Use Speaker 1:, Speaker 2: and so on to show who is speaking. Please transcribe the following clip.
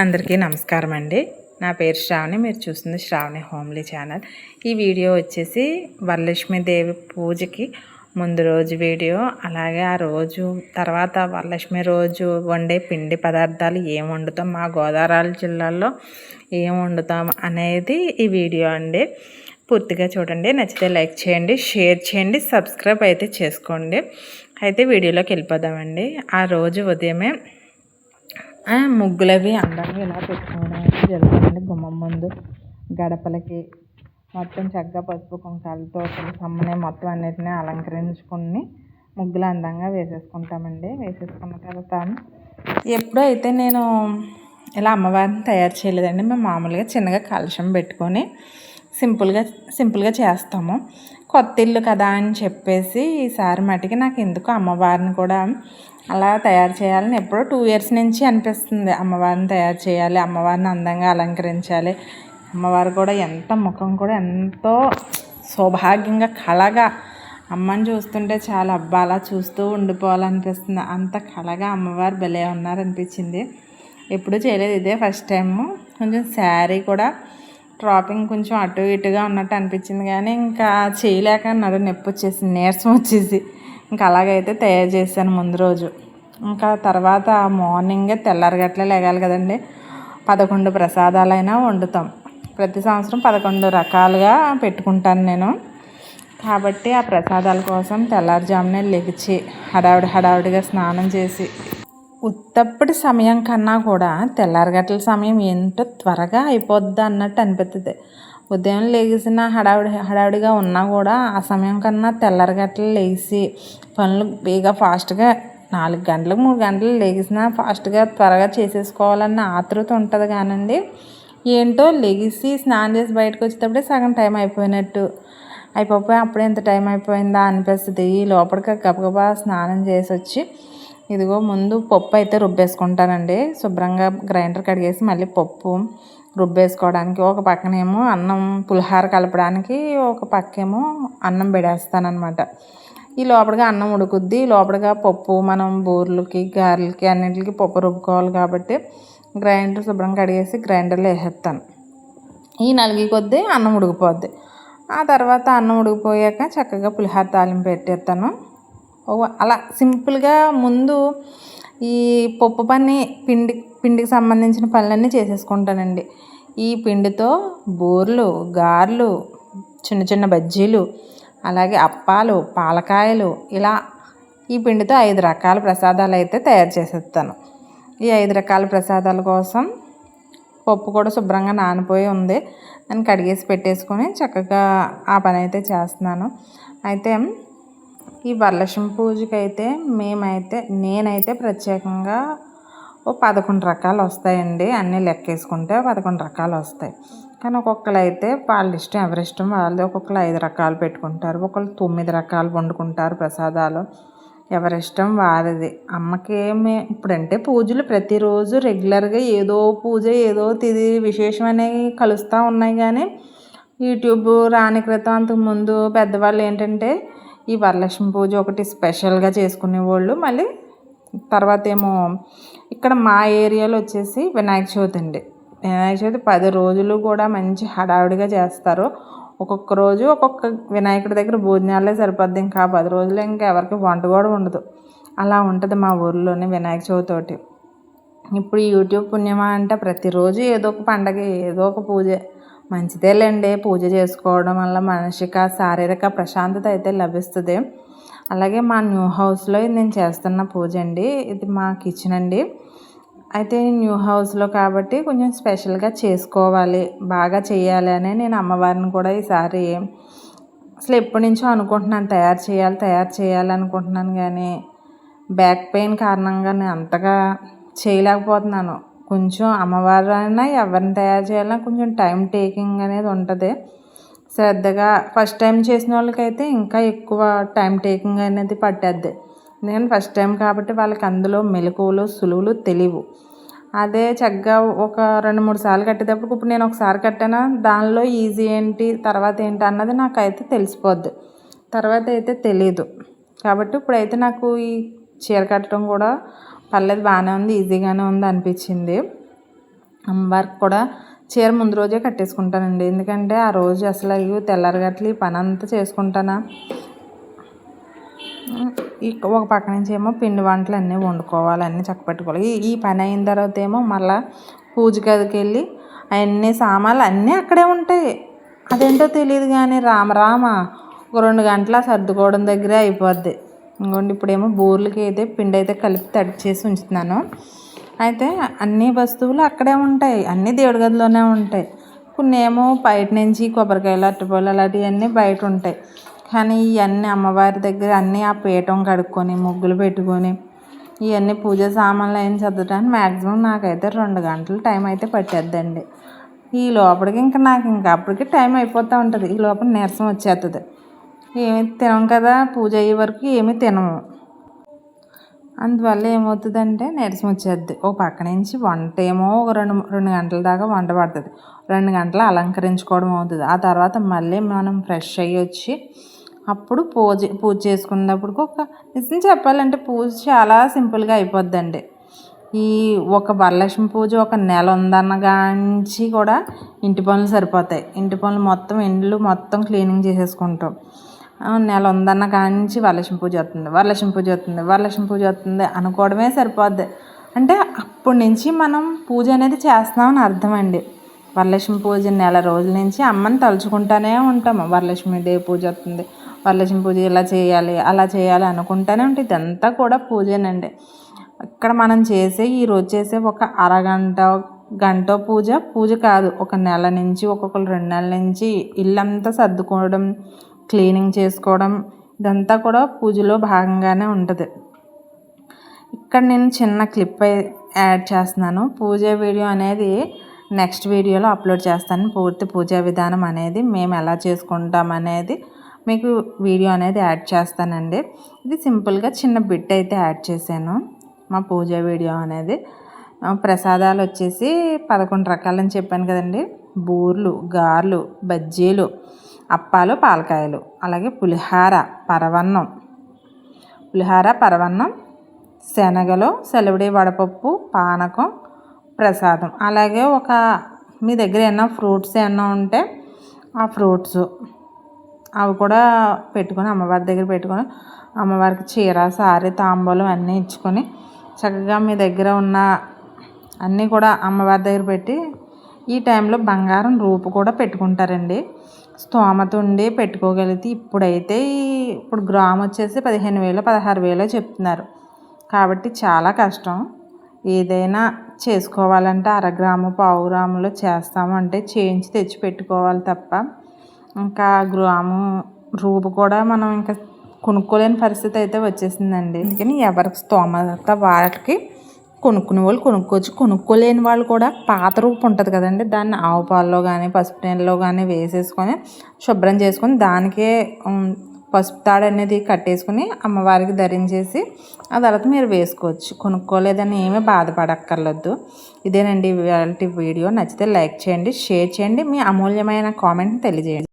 Speaker 1: అందరికీ నమస్కారం అండి. నా పేరు శ్రావణి. మీరు చూస్తుంది శ్రావణి హోమ్లీ ఛానల్. ఈ వీడియో వచ్చేసి వరలక్ష్మీదేవి పూజకి ముందు రోజు వీడియో, అలాగే ఆ రోజు తర్వాత వరలక్ష్మి రోజు వండే పిండి పదార్థాలు ఏం వండుతాం, మా గోదావరి జిల్లాలో ఏం వండుతాం అనేది ఈ వీడియో అండి. పూర్తిగా చూడండి. నచ్చితే లైక్ చేయండి, షేర్ చేయండి, సబ్స్క్రైబ్ అయితే చేసుకోండి. అయితే వీడియోలోకి వెళ్ళిపోదామండి. ఆ రోజు ఉదయమే ముగ్గులవి అందంగా ఇలా పెట్టుకోవడానికి జరుగుతుంది. గుమ్మం ముందు గడపలకి మొత్తం చక్కగా పసుపు కుంకాలతో సమ్మనే మొత్తం అన్నిటినీ అలంకరించుకుని ముగ్గులు అందంగా వేసేసుకుంటామండి. వేసేసుకున్న తర్వాత ఎప్పుడూ అయితే నేను ఇలా అమ్మవారిని తయారు చేయలేదండి. మేము మామూలుగా చిన్నగా కలశం పెట్టుకొని సింపుల్గా చేస్తాము. కొత్త ఇల్లు కదా అని చెప్పేసి ఈసారి మటుకి నాకు ఎందుకు అమ్మవారిని కూడా అలా తయారు చేయాలని ఎప్పుడో 2 years నుంచి అనిపిస్తుంది. అమ్మవారిని తయారు చేయాలి, అమ్మవారిని అందంగా అలంకరించాలి. అమ్మవారు కూడా ముఖం కూడా ఎంతో సౌభాగ్యంగా కళగా, అమ్మని చూస్తుంటే చాలా అబ్బా అలా చూస్తూ ఉండిపోవాలనిపిస్తుంది. అంత కళగా అమ్మవారు భలే ఉన్నారనిపించింది. ఎప్పుడూ చేయలేదు, ఇదే ఫస్ట్ టైము. కొంచెం శారీ కూడా డ్రాపింగ్ కొంచెం అటు ఇటుగా ఉన్నట్టు అనిపించింది, కానీ ఇంకా చేయలేక నొప్పి వచ్చేసి నీరసం వచ్చేసి ఇంకా అలాగైతే తయారు చేశాను ముందు రోజు. ఇంకా తర్వాత మార్నింగే తెల్లారగట్లే లేగాలి కదండి. 11 ప్రసాదాలైనా వండుతాం. ప్రతి సంవత్సరం 11 రకాలుగా పెట్టుకుంటాను నేను. కాబట్టి ఆ ప్రసాదాల కోసం తెల్లారుజామునే లెగిచి హడావుడిగా స్నానం చేసి, ఉత్తప్పటి సమయం కన్నా కూడా తెల్లారగట్ల సమయం ఎంతో త్వరగా అయిపోద్ది అన్నట్టు అనిపిస్తుంది. ఉదయం లేచిన హడావుడిగా ఉన్నా కూడా ఆ సమయం కన్నా తెల్లారగట్ల లేచి పనులు బేగా ఫాస్ట్గా 4 గంటలకు 3 గంటలు లేచినా ఫాస్ట్గా త్వరగా చేసేసుకోవాలన్న ఆతృత ఉంటుంది. కానండి ఏంటో లెగిసి స్నానం చేసి బయటకు వచ్చేటప్పుడే సగం టైం అయిపోయి అప్పుడే ఎంత టైం అయిపోయిందా అనిపిస్తుంది. ఈ లోపలికి గబగబా స్నానం చేసి వచ్చి ఇదిగో ముందు పప్పు అయితే రుబ్బేసుకుంటానండి. శుభ్రంగా గ్రైండర్ కడిగేసి మళ్ళీ పప్పు రుబ్బేసుకోవడానికి ఒక పక్కనేమో అన్నం పులిహార కలపడానికి, ఒక పక్కేమో అన్నం పెడేస్తానమాట. ఈ లోపలిగా అన్నం ఉడుకుద్ది, లోపలిగా పప్పు మనం బూరెలకి గారెలకి అన్నింటికి పప్పు రుబ్బుకోవాలి కాబట్టి గ్రైండర్ శుభ్రంగా కడిగేసి గ్రైండర్లో వేసేస్తాను. ఈ నలిగి కొద్దీ అన్నం ఉడికిపోద్ది. ఆ తర్వాత అన్నం ఉడికిపోయాక చక్కగా పులిహార తాలింపు పెట్టేస్తాను. అలా సింపుల్గా ముందు ఈ పప్పు పిండికి సంబంధించిన పనులన్నీ చేసేసుకుంటానండి. ఈ పిండితో బూరెలు, గారెలు, చిన్న బజ్జీలు, అలాగే అప్పాలు, పాలకాయలు, ఇలా ఈ పిండితో 5 రకాల ప్రసాదాలు అయితే తయారు చేసేస్తాను. ఈ 5 రకాల ప్రసాదాల కోసం పప్పు కూడా శుభ్రంగా నానిపోయి ఉంది. నేను కడిగేసి పెట్టేసుకొని చక్కగా ఆ పని అయితే చేస్తున్నాను. అయితే ఈ వరలక్ష్మి పూజకి అయితే నేనైతే ప్రత్యేకంగా 11 రకాలు వస్తాయండి. అన్నీ లెక్కేసుకుంటే 11 రకాలు వస్తాయి. కానీ ఒక్కొక్కరు అయితే వాళ్ళ ఇష్టం, ఎవరిష్టం వాళ్ళది. ఒక్కొక్కరు 5 రకాలు పెట్టుకుంటారు, ఒకళ్ళు 9 రకాలు వండుకుంటారు ప్రసాదాలు. ఎవరిష్టం వారిది. అమ్మకి ఇప్పుడంటే పూజలు ప్రతిరోజు రెగ్యులర్గా ఏదో పూజ, ఏదో తిథి విశేషం అనేవి కలుస్తూ ఉన్నాయి. కానీ యూట్యూబ్ రాని క్రితం అంతకుముందు పెద్దవాళ్ళు ఏంటంటే ఈ వరలక్ష్మి పూజ ఒకటి స్పెషల్గా చేసుకునేవాళ్ళు. మళ్ళీ తర్వాత ఏమో ఇక్కడ మా ఏరియాలో వచ్చేసి వినాయక చవితి అండి. వినాయక చవితి 10 రోజులు కూడా మంచి హడావుడిగా చేస్తారు. ఒక్కొక్క రోజు ఒక్కొక్క వినాయకుడి దగ్గర భోజనాలే సరిపోద్ది. ఇంకా 10 రోజులు ఇంకా ఎవరికి వంట కూడా ఉండదు. అలా ఉంటుంది మా ఊర్లోనే వినాయక చవితి ఒకటి. ఇప్పుడు యూట్యూబ్ పుణ్యమా అంటే ప్రతిరోజు ఏదో ఒక పండగ, ఏదో ఒక పూజ. మంచిదేలేండి, పూజ చేసుకోవడం వల్ల మానసిక శారీరక ప్రశాంతత అయితే లభిస్తుంది. అలాగే మా న్యూ హౌస్లో నేను చేస్తున్న పూజ అండి. ఇది మా కిచెన్ అండి. అయితే న్యూ హౌస్లో కాబట్టి కొంచెం స్పెషల్గా చేసుకోవాలి, బాగా చేయాలి అని నేను అమ్మవారిని కూడా ఈసారి అసలు ఎప్పటి నుంచో అనుకుంటున్నాను, తయారు చేయాలి అనుకుంటున్నాను. కానీ బ్యాక్ పెయిన్ కారణంగా నేను అంతగా చేయలేకపోతున్నాను. కొంచెం అమ్మవారైనా ఎవరిని తయారు చేయాలన్నా కొంచెం టైం టేకింగ్ అనేది ఉంటుంది. శ్రద్ధగా ఫస్ట్ టైం చేసిన వాళ్ళకైతే ఇంకా ఎక్కువ టైం టేకింగ్ అనేది పట్టేద్ది. ఎందుకంటే ఫస్ట్ టైం కాబట్టి వాళ్ళకి అందులో మెలకువలు సులువులు తెలియవు. అదే చక్కగా ఒక 2-3 సార్లు కట్టేటప్పుడు, ఇప్పుడు నేను ఒకసారి కట్టానా దానిలో ఈజీ ఏంటి తర్వాత ఏంటి అన్నది నాకైతే తెలిసిపోద్ది. తర్వాత అయితే తెలీదు. కాబట్టి ఇప్పుడైతే నాకు ఈ చీర కట్టడం కూడా పర్లేదు, బాగానే ఉంది, ఈజీగానే ఉంది అనిపించింది. అమ్మవారికి కూడా చీర ముందు రోజే కట్టేసుకుంటానండి. ఎందుకంటే ఆ రోజు అసలు అయ్యో తెల్లారగట్ల ఈ పని అంతా చేసుకుంటానా. ఒక పక్క నుంచి ఏమో పిండి వంటలు అన్నీ వండుకోవాలి, అన్నీ చక్కపెట్టుకోవాలి. ఈ పని అయిన తర్వాత ఏమో మళ్ళీ పూజ గదికి వెళ్ళి అవన్నీ సామాన్లు అన్నీ అక్కడే ఉంటాయి. అదేంటో తెలియదు కానీ రామ ఒక 2 గంటల సర్దుకోవడం దగ్గరే అయిపోద్ది. ఇంకోండి ఇప్పుడేమో బూర్లకి అయితే పిండి అయితే కలిపి తడి చేసి ఉంచుతున్నాను. అయితే అన్ని వస్తువులు అక్కడే ఉంటాయి, అన్నీ దేవుడి గదిలోనే ఉంటాయి. కొన్ని ఏమో బయట నుంచి కొబ్బరికాయలు అరటిపళ్ళు అలాంటివన్నీ బయట ఉంటాయి. కానీ ఇవన్నీ అమ్మవారి దగ్గర అన్నీ ఆ పీఠం కడుక్కొని ముగ్గులు పెట్టుకొని ఇవన్నీ పూజ సామాన్లు అయిన చదవడానికి మ్యాక్సిమం నాకైతే 2 గంటలు టైం అయితే పట్టేద్దండి. ఈ లోపలికి నాకు అప్పటికి టైం అయిపోతూ ఉంటుంది. ఈ లోపల నీరసం వచ్చేస్తుంది. ఏమి తినం కదా, పూజ అయ్యే వరకు ఏమీ తినము. అందువల్ల ఏమవుతుందంటే నీరసం వచ్చేద్ది. ఓ పక్క నుంచి వంట ఏమో ఒక 2 గంటల దాకా వంట పడుతుంది. 2 గంటలు అలంకరించుకోవడం అవుతుంది. ఆ తర్వాత మళ్ళీ మనం ఫ్రెష్ అయ్యి వచ్చి అప్పుడు పూజ చేసుకున్నప్పుడు నిజం చెప్పాలంటే పూజ చాలా సింపుల్గా అయిపోద్దండి. ఈ ఒక వరలక్ష్మి పూజ ఒక నెల ఉందన్నగాంచి కూడా ఇంటి పనులు సరిపోతాయి. ఇంటి పనులు మొత్తం ఇండ్లు మొత్తం క్లీనింగ్ చేసేసుకుంటాం. నెల ఉందన్న కాంచి వరలక్ష్మి పూజ వస్తుంది, వరలక్ష్మి పూజ వస్తుంది, వరలక్ష్మి పూజ వస్తుంది అనుకోవడమే సరిపోద్ది. అంటే అప్పటి నుంచి మనం పూజ అనేది చేస్తున్నామని అర్థం అండి. వరలక్ష్మి పూజ నెల రోజుల నుంచి అమ్మని తలుచుకుంటూనే ఉంటాము. వరలక్ష్మి డే పూజ వస్తుంది, వరలక్ష్మి పూజ ఇలా చేయాలి అలా చేయాలి అనుకుంటూనే ఉంటుంది. ఇదంతా కూడా పూజేనండి. ఇక్కడ మనం ఈరోజు చేసే ఒక అరగంట గంట పూజ కాదు. ఒక నెల నుంచి ఒక్కొక్కరు 2 నెలల నుంచి ఇల్లంతా సర్దుకోవడం, క్లీనింగ్ చేసుకోవడం ఇదంతా కూడా పూజలో భాగంగానే ఉంటుంది. ఇక్కడ నేను చిన్న క్లిప్ యాడ్ చేస్తున్నాను. పూజ వీడియో అనేది నెక్స్ట్ వీడియోలో అప్లోడ్ చేస్తాను. పూర్తి పూజా విధానం అనేది మేము ఎలా చేసుకుంటాం అనేది మీకు వీడియో అనేది యాడ్ చేస్తానండి. ఇది సింపుల్గా చిన్న బిట్ అయితే యాడ్ చేశాను మా పూజ వీడియో అనేది. ప్రసాదాలు వచ్చేసి 11 రకాలని చెప్పాను కదండి. బూర్లు, గారెలు, బజ్జీలు, అప్పాలు, పాలకాయలు, అలాగే పులిహార, పరవన్నం, శనగలు, సెలవుడి వడపప్పు, పానకం, ప్రసాదం. అలాగే మీ దగ్గర ఏమన్నా ఫ్రూట్స్ ఏమన్నా ఉంటే ఆ ఫ్రూట్స్ అవి కూడా పెట్టుకొని అమ్మవారి దగ్గర పెట్టుకొని అమ్మవారికి చీర, సారీ, తాంబూలం అన్నీ ఇచ్చుకొని చక్కగా మీ దగ్గర ఉన్న అన్నీ కూడా అమ్మవారి దగ్గర పెట్టి ఈ టైంలో బంగారం రూపు కూడా పెట్టుకుంటారండి. స్తోమత ఉండి పెట్టుకోగలిగితే. ఇప్పుడు గ్రామ్ వచ్చేసి 15,000 16,000 చెప్తున్నారు. కాబట్టి చాలా కష్టం. ఏదైనా చేసుకోవాలంటే 1/2 గ్రాము, 1/4 గ్రాములో చేస్తాము అంటే చేయించి తెచ్చి పెట్టుకోవాలి తప్ప ఇంకా గ్రాము రూపు కూడా మనం ఇంకా కొనుక్కోలేని పరిస్థితి అయితే వచ్చేసిందండి. అందుకని ఎవరికి స్తోమత వాళ్ళకి కొనుక్కునే వాళ్ళు కొనుక్కోవచ్చు. కొనుక్కోలేని వాళ్ళు కూడా పాత రూపు ఉంటుంది కదండి, దాన్ని ఆవు పాలలో కానీ పసుపు నీళ్ళలో కానీ వేసేసుకొని శుభ్రం చేసుకొని దానికే పసుపు తాడు అనేది కట్టేసుకుని అమ్మవారికి ధరించేసి ఆ తర్వాత మీరు వేసుకోవచ్చు. కొనుక్కోలేదని ఏమీ బాధపడక్కర్లేదు. ఇదేనండి ఇవాల్టి వీడియో. నచ్చితే లైక్ చేయండి, షేర్ చేయండి, మీ అమూల్యమైన కామెంట్ని తెలియజేయండి.